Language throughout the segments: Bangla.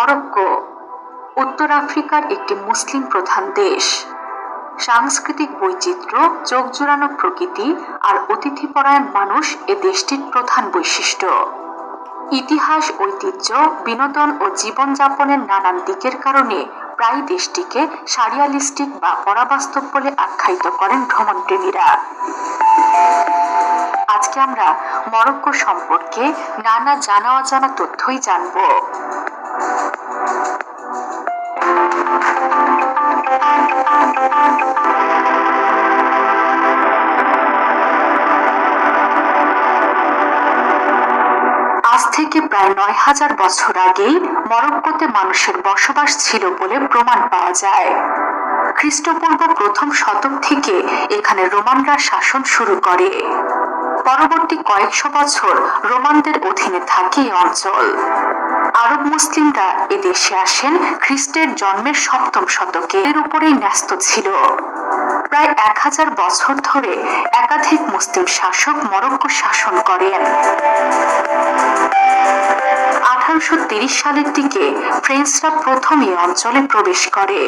মরক্কো উত্তর আফ্রিকার একটি মুসলিম প্রধান দেশ। সাংস্কৃতিক বৈচিত্র্য, চোখ জোড়ানো প্রকৃতি আর অতিথিপরায়ণ মানুষ এ দেশটির প্রধান বৈশিষ্ট্য। ইতিহাস, ঐতিহ্য, বিনোদন ও জীবনযাপনের নানান দিকের কারণে প্রায় দেশটিকে সারিয়ালিস্টিক বা পরাবাস্তব বলে আখ্যায়িত করেন ভ্রমণপ্রেমীরা। আজকে আমরা মরক্কো সম্পর্কে নানা জানা অজানা তথ্যই জানব। আজ থেকে প্রায় ৯,০০০ বছর আগেই মরক্কোতে মানুষের বসবাস ছিল বলে প্রমাণ পাওয়া যায়। খ্রিস্টপূর্ব প্রথম শতক থেকে এখানে রোমানরা শাসন শুরু করে। পরবর্তী কয়েকশো বছর রোমানদের অধীনে থাকে এই অঞ্চল। আরব মুসলিমরা এদেশে আসেন খ্রিস্টের জন্মের ৭ম শতকে। এর উপরেই ন্যস্ত ছিল। প্রায় ১,০০০ বছর ধরে একাধিক মুসলিম শাসক মরক্কো শাসন করেন। ১৮৩০ সালের দিকে ফ্রেঞ্চরা প্রথম এই অঞ্চলে প্রবেশ করে।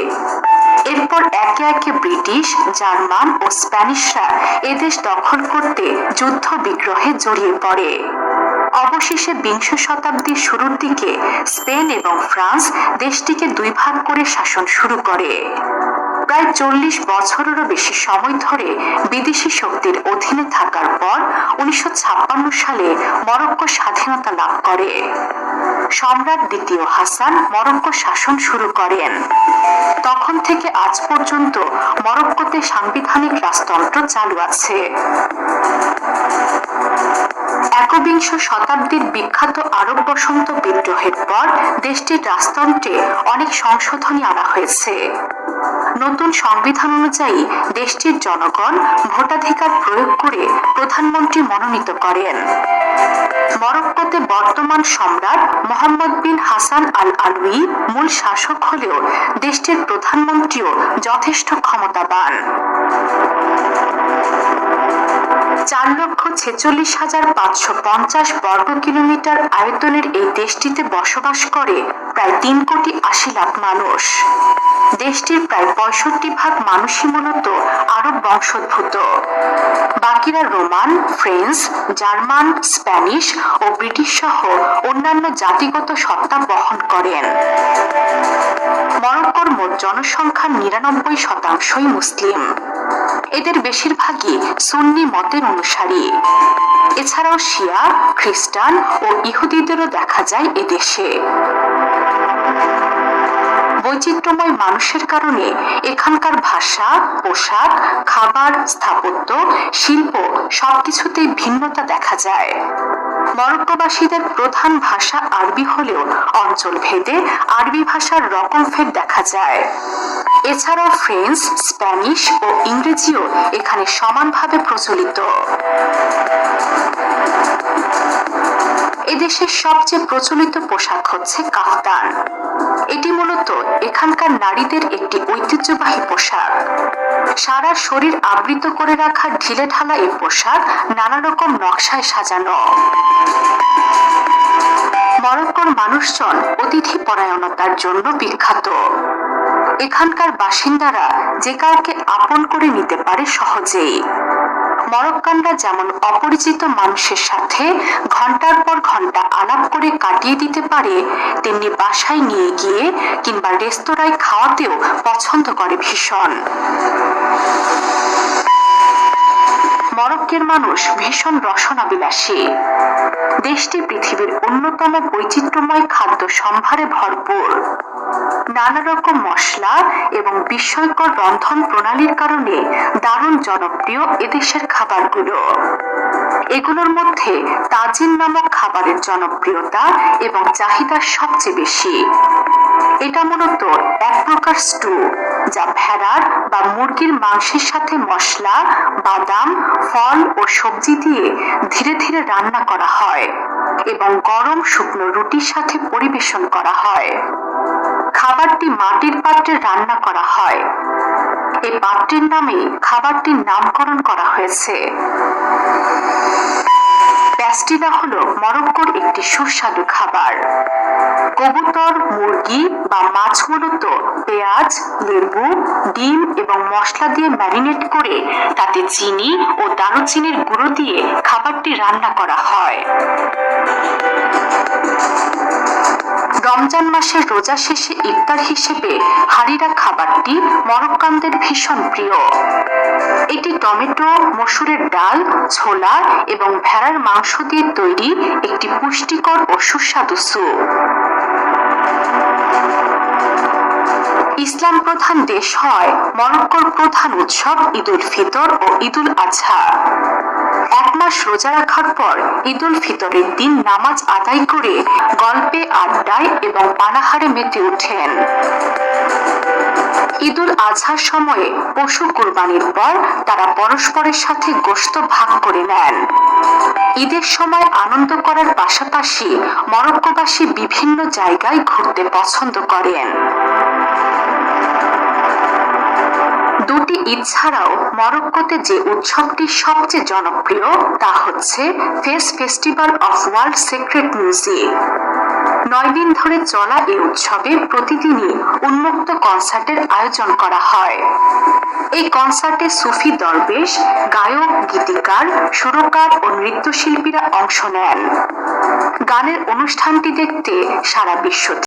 এরপর একে একে ব্রিটিশ, জার্মান ও স্প্যানিশরা এদেশ দখল করতে যুদ্ধ বিগ্রহে জড়িয়ে পড়ে। অবশেষে বিংশ শতাব্দীর শুরুর দিকে স্পেন এবং ফ্রান্স দেশটিকে দুই ভাগ করে শাসন শুরু করে। প্রায় ৪০ বছরেরও বেশি সময় ধরে বিদেশি শক্তির অধীনে থাকার পর ১৯৫৬ সালে মরক্কো স্বাধীনতা লাভ করে। সম্রাট দ্বিতীয় হাসান মরক্কো শাসন শুরু করেন। তখন থেকে আজ পর্যন্ত মরক্কোতে সাংবিধানিক রাজতন্ত্র চালু আছে। একবিংশ শতাব্দীর বিখ্যাত আরব বসন্ত বিদ্রোহের পর দেশটির রাজতন্ত্রে অনেক সংশোধনী আনা হয়েছে। নতুন সংবিধান অনুযায়ী দেশটির জনগণ ভোটাধিকার প্রয়োগ করে প্রধানমন্ত্রী মনোনীত করেন। মরক্কোতে বর্তমান সম্রাট মোহাম্মদ বিন হাসান আল আলউই মূল শাসক হলেও দেশটির প্রধানমন্ত্রীও যথেষ্ট ক্ষমতাবান। ৪,৪৬,৫৫০ বর্গ কিলোমিটার আয়তনের এই দেশটিতে বসবাস করে প্রায় ৩,৮০,০০,০০০ মানুষ। দেশটির প্রায় ৬৫% মানুষই মূলত আরব বংশোদ্ভূত। বাকিরা রোমান, ফ্রেঞ্চ, জার্মান, স্প্যানিশ ও ব্রিটিশ সহ অন্যান্য জাতিগত সত্তা বহন করেন। মরক্কোর মোট জনসংখ্যার ৯৯% মুসলিম। এদের বেশিরভাগই সুন্নি মতের অনুসারী। এছাড়াও শিয়া, খ্রিস্টান ও ইহুদিদেরও দেখা যায় এদেশে। বৈচিত্র্যময় মানুষের কারণে এখানকার ভাষা, পোশাক, খাবার, স্থাপত্য, শিল্প সবকিছুতেই ভিন্নতা দেখা যায়। মরক্কোবাসীদের প্রধান ভাষা আরবি হলেও অঞ্চলভেদে আরবি ভাষার রকমভেদ দেখা যায়। এছাড়াও ফ্রেঞ্চ, স্প্যানিশ ও ইংরেজিও এখানে সমানভাবে প্রচলিত। এদেশের সবচেয়ে প্রচলিত পোশাক হচ্ছে কাফতান। এটি মূলত এখানকার নারীদের একটি ঐতিহ্যবাহী পোশাক। সারা শরীর আবৃত করে রাখা ঢিলেঢালা এই পোশাক নানা রকম নকশায় সাজানো। মরক্কোর মানুষজন অতিথি পরায়ণতার জন্য বিখ্যাত। এখানকার বাসিন্দারা যে কাউকে আপন করে নিতে পারে সহজেই। মরক্কানরা যেমন অপরিচিত মানুষের সাথে ঘন্টার পর ঘন্টা আলাপ করে কাটিয়ে দিতে পারে, তেমনি বাসায় নিয়ে গিয়ে কিংবা রেস্তোরাঁয় খাওয়াতেও পছন্দ করে ভীষণ। মরক্কের মানুষ ভীষণ রসনাবিলাসী। দেশটি পৃথিবীর অন্যতম বৈচিত্র্যময় খাদ্য সম্ভারে ভরপুর। নানা রকম মশলা এবং বিস্ময়কর রন্ধন প্রণালীর কারণে দারুণ জনপ্রিয় এদেশের খাবারগুলো। এগুলোর মধ্যে তাজিন নামক খাবারের জনপ্রিয়তা এবং চাহিদা সবচেয়ে বেশি। এটা মূলত এক প্রকার স্টু, যা ভেড়ার বা মুরগির মাংসের সাথে মশলা, বাদাম, ফল ও সবজি দিয়ে ধীরে ধীরে রান্না করা হয় এবং গরম শুকনো রুটির সাথে পরিবেশন করা হয়। খাবারটি মাটির পাত্রে রান্না করা হয়। এই পাত্রের নামে খাবারটির নামকরণ করা হয়েছে। প্যাস্টিলা হলো মরক্কোর একটি সুস্বাদু খাবার। কবুতর, মুরগি বা মাছ মূলত পেঁয়াজ, লেবু, ডিম এবং মশলা দিয়ে ম্যারিনেট করে তাতে চিনি ও দারুচিনির গুঁড়ো দিয়ে খাবারটি রান্না করা হয়। রমজান মাসের রোজা শেষে ইফতার হিসেবে হারিরা খাবারটি মরক্কানদের ভীষণ প্রিয়। এটি টমেটো, মসুরের ডাল, ছোলা এবং ভেড়ার মাংস দিয়ে তৈরি একটি পুষ্টিকর ও সুস্বাদু স্যুপ। ইসলাম প্রধান দেশ হয় মরক্কোর প্রধান উৎসব ঈদ উল ফিতর ও ঈদ উল আজহা। এক মাস রোজা রাখার পর ঈদ উল ফিতরের দিন নামাজ আদায় করে গল্পে, আড্ডায় এবং পানাহারে মেতে ওঠেন। ঈদ উল আজহার সময়ে পশু কুরবানির পর তারা পরস্পরের সাথে গোশত ভাগ করে নেন। ঈদের সময় আনন্দ করার পাশাপাশি মরক্কোবাসী বিভিন্ন জায়গায় ঘুরতে পছন্দ করেন। দুটি ঈদ ছাড়াও মরক্কোতে যে উৎসবটি সবচেয়ে জনপ্রিয় তা হচ্ছে face festival of world sacred music. 9 দিন ধরে চলা এই উৎসবে প্রতিদিনই উন্মুক্ত কনসার্টের আয়োজন করা হয়। এই কনসার্টে সুফি দরবেশ, গায়ক, গীতিকার, সুরকার ও নৃত্যশিল্পীরা অংশ নেন। গানের অনুষ্ঠানটি দেখতে সারা বিশ্ব